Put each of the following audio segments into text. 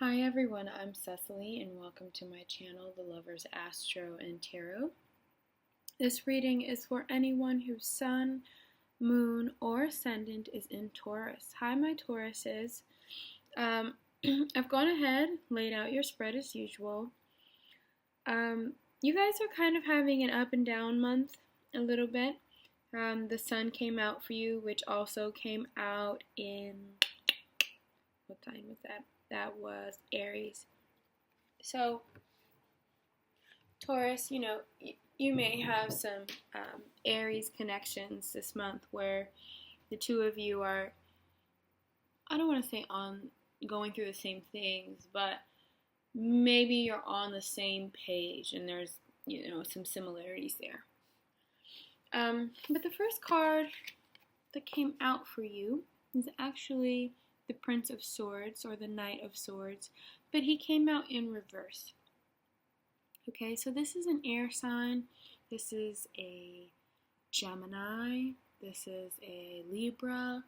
Hi everyone, I'm Cecily and welcome to my channel, The Lovers Astro and Tarot. This reading is for anyone whose sun, moon, or ascendant is in Taurus. Hi my Tauruses. I've gone ahead, laid out your spread as usual. You guys are kind of having an up and down month a little bit. The sun came out for you, which also came out in, what time was that? That was Aries. So, Taurus, you may have some Aries connections this month where the two of you are, I don't want to say going through the same things, but maybe you're on the same page and there's, some similarities there. But the first card that came out for you is actually the Prince of Swords or the Knight of Swords, but he came out in reverse. Okay, so this is an air sign, this is a Gemini, this is a Libra,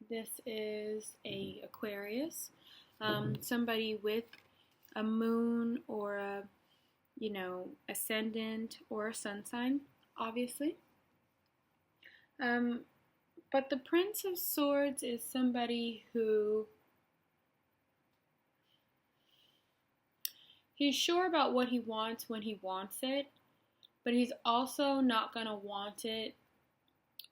this is a Aquarius, somebody with a moon or a, ascendant or a sun sign, obviously. But the Prince of Swords is somebody who he's sure about what he wants when he wants it, but he's also not going to want it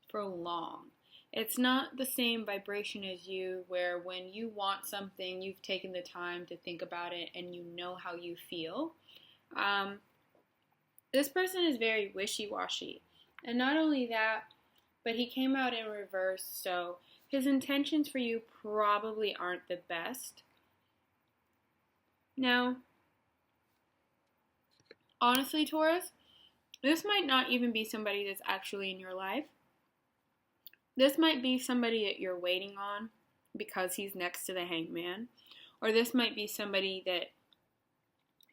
for long. It's not the same vibration as you, where when you want something, you've taken the time to think about it and you know how you feel. This person is very wishy-washy. And not only that, but he came out in reverse, so his intentions for you probably aren't the best. Now, honestly, Taurus, this might not even be somebody that's actually in your life. This might be somebody that you're waiting on because he's next to the Hangman. Or this might be somebody that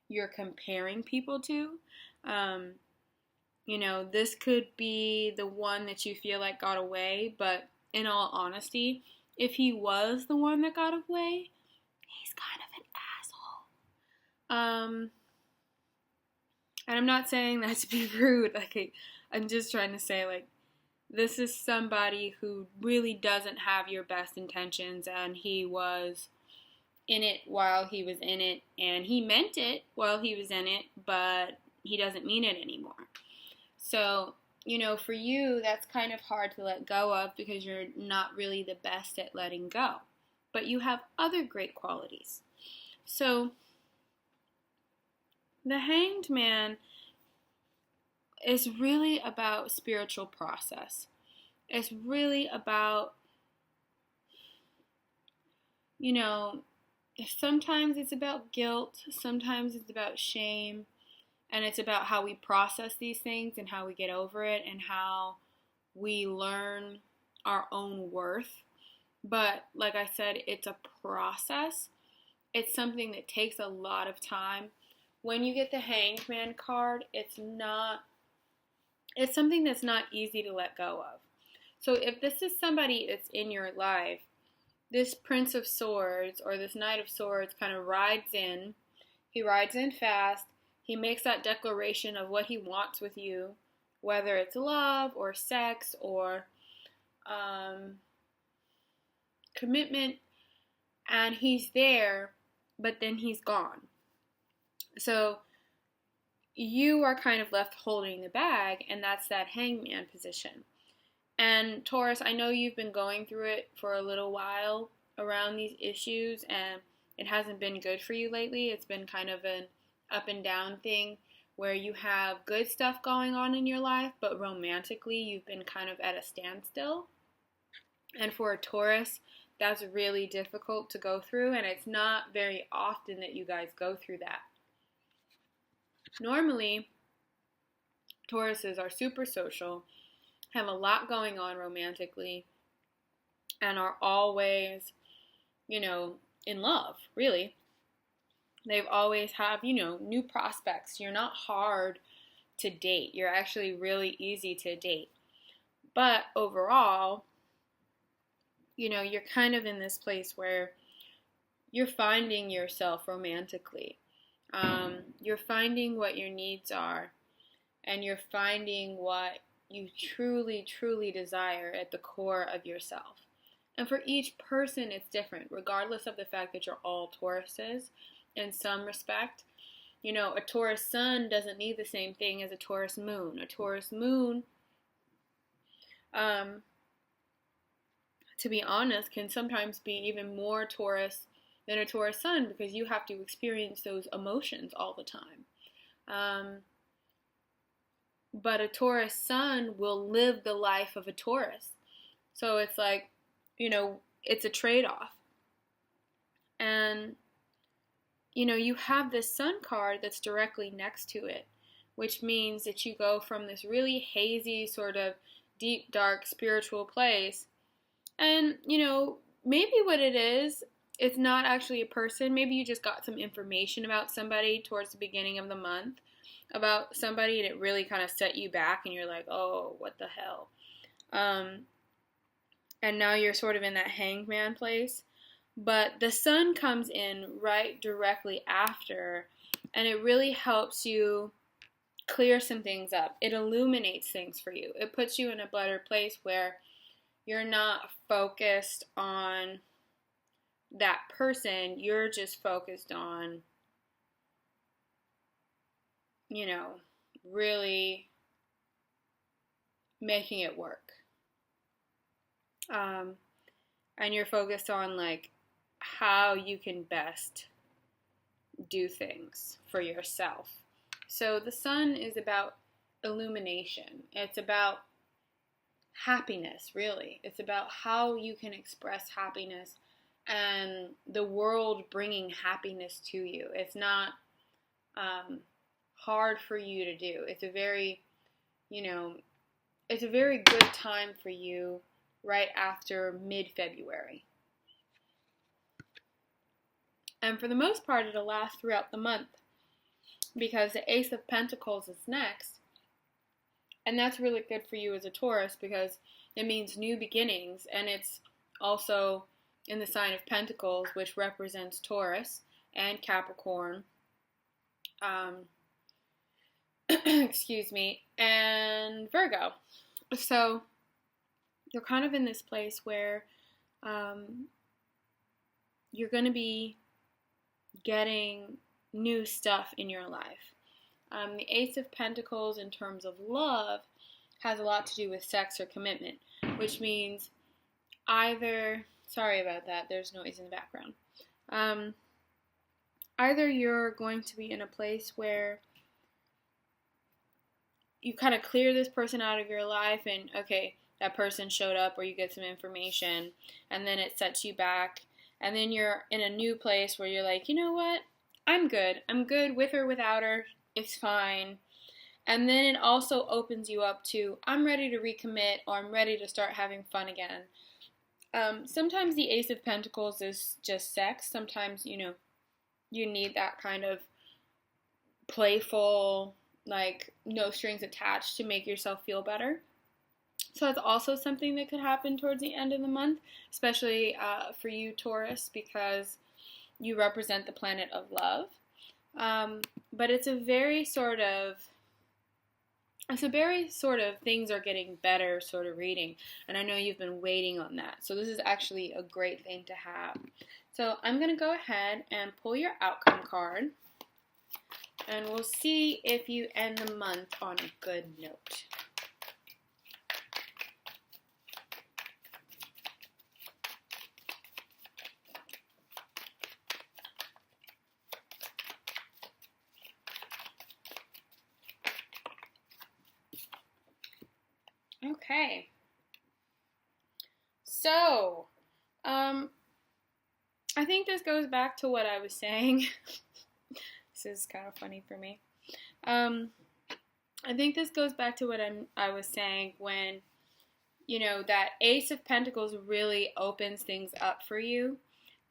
you're comparing people to. This could be the one that you feel like got away, but in all honesty, if he was the one that got away, he's kind of an asshole. And I'm not saying that to be rude, I'm just trying to say, this is somebody who really doesn't have your best intentions, and he was in it while he was in it, and he meant it while he was in it, but he doesn't mean it anymore. So, for you, that's kind of hard to let go of because you're not really the best at letting go. But you have other great qualities. So, the Hanged Man is really about spiritual process. It's really about, sometimes it's about guilt, sometimes it's about shame, and it's about how we process these things and how we get over it and how we learn our own worth. But like I said, it's a process. It's something that takes a lot of time. When you get the Hanged Man card, it's something that's not easy to let go of. So if this is somebody that's in your life, this Prince of Swords or this Knight of Swords kind of rides in. He rides in fast. He makes that declaration of what he wants with you, whether it's love or sex or commitment, and he's there, but then he's gone. So you are kind of left holding the bag, and that's that Hangman position. And Taurus, I know you've been going through it for a little while around these issues, and it hasn't been good for you lately. It's been kind of an up and down thing where you have good stuff going on in your life, but romantically you've been kind of at a standstill. And for a Taurus, that's really difficult to go through, and it's not very often that you guys go through that. Normally, Tauruses are super social, have a lot going on romantically, and are always, in love, really. They've always have, new prospects. You're not hard to date. You're actually really easy to date. But overall, you're kind of in this place where you're finding yourself romantically. You're finding what your needs are, and you're finding what you truly, truly desire at the core of yourself. And for each person, it's different, regardless of the fact that you're all Tauruses in some respect. You know, a Taurus sun doesn't need the same thing as a Taurus moon. A Taurus moon, to be honest, can sometimes be even more Taurus than a Taurus sun, because you have to experience those emotions all the time. But a Taurus sun will live the life of a Taurus. So it's like, you know, it's a trade-off. And, you know, you have this sun card that's directly next to it, which means that you go from this really hazy, sort of deep, dark, spiritual place. And, you know, maybe what it is, it's not actually a person. Maybe you just got some information about somebody towards the beginning of the month, about somebody, and it really kind of set you back, and you're like, oh, what the hell? And now you're sort of in that hangman place. But the sun comes in right directly after, and it really helps you clear some things up. It illuminates things for you. It puts you in a better place where you're not focused on that person. You're just focused on, you know, really making it work. And you're focused on, like, how you can best do things for yourself. So the sun is about illumination. It's about happiness, really. It's about how you can express happiness and the world bringing happiness to you. It's not hard for you to do. It's a very, you know, it's a very good time for you right after mid-February. And for the most part, it'll last throughout the month, because the Ace of Pentacles is next. And that's really good for you as a Taurus, because it means new beginnings, and it's also in the sign of Pentacles, which represents Taurus and Capricorn. Excuse me, and Virgo. So you're kind of in this place where you're going to be getting new stuff in your life. The Ace of Pentacles, in terms of love, has a lot to do with sex or commitment, which means either, sorry about that, there's noise in the background. Either you're going to be in a place where you kind of clear this person out of your life, and okay, that person showed up, or you get some information, and then it sets you back, and then you're in a new place where you're like, you know what, I'm good with or without her, it's fine. And then it also opens you up to, I'm ready to recommit, or I'm ready to start having fun again. Sometimes the Ace of Pentacles is just sex. Sometimes, you know, you need that kind of playful, like, no strings attached to make yourself feel better. So that's also something that could happen towards the end of the month, especially for you, Taurus, because you represent the planet of love. But it's a very sort of things are getting better sort of reading. And I know you've been waiting on that. So this is actually a great thing to have. So I'm going to go ahead and pull your outcome card. And we'll see if you end the month on a good note. Okay. So, I think this goes back to what I was saying. This is kind of funny for me. I think this goes back to what I was saying when, you know, that Ace of Pentacles really opens things up for you,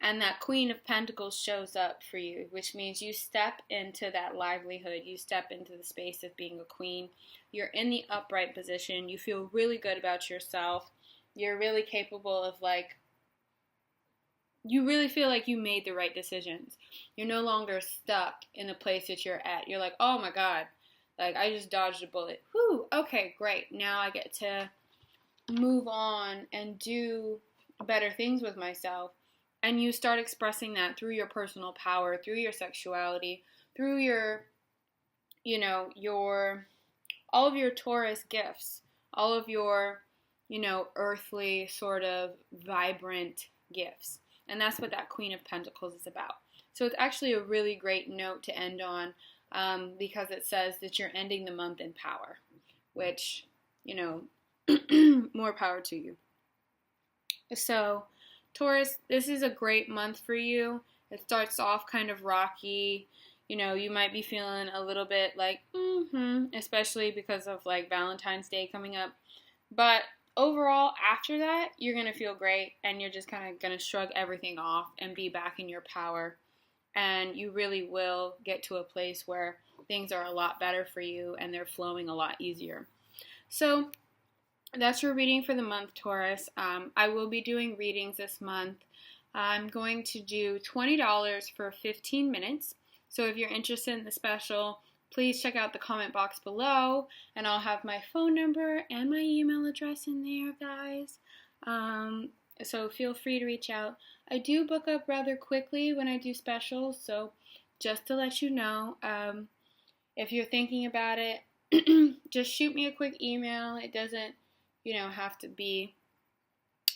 and that Queen of Pentacles shows up for you, which means you step into that livelihood, you step into the space of being a queen, you're in the upright position, you feel really good about yourself, you're really capable of, like, you really feel like you made the right decisions. You're no longer stuck in the place that you're at. You're like, oh my God, like I just dodged a bullet. Whew, okay, great. Now I get to move on and do better things with myself. And you start expressing that through your personal power, through your sexuality, through your, your all of your Taurus gifts, all of your, earthly sort of vibrant gifts. And that's what that Queen of Pentacles is about. So it's actually a really great note to end on, because it says that you're ending the month in power, which, more power to you. So, Taurus, this is a great month for you. It starts off kind of rocky. You might be feeling a little bit like, especially because of like Valentine's Day coming up. But overall, after that, you're going to feel great, and you're just kind of going to shrug everything off and be back in your power. And you really will get to a place where things are a lot better for you and they're flowing a lot easier. So that's your reading for the month, Taurus. I will be doing readings this month. I'm going to do $20 for 15 minutes. So if you're interested in the special, please check out the comment box below, and I'll have my phone number and my email address in there, guys. So feel free to reach out. I do book up rather quickly when I do specials, so just to let you know, if you're thinking about it, just shoot me a quick email. It doesn't, have to be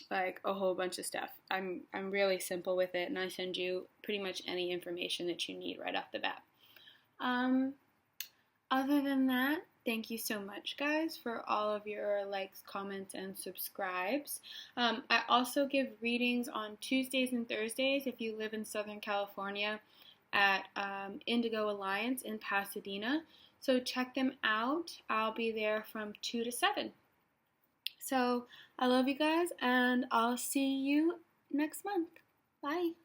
like a whole bunch of stuff. I'm really simple with it, and I send you pretty much any information that you need right off the bat. Other than that, thank you so much, guys, for all of your likes, comments, and subscribes. I also give readings on Tuesdays and Thursdays if you live in Southern California at Indigo Alliance in Pasadena. So check them out. I'll be there from 2 to 7. So I love you guys, and I'll see you next month. Bye.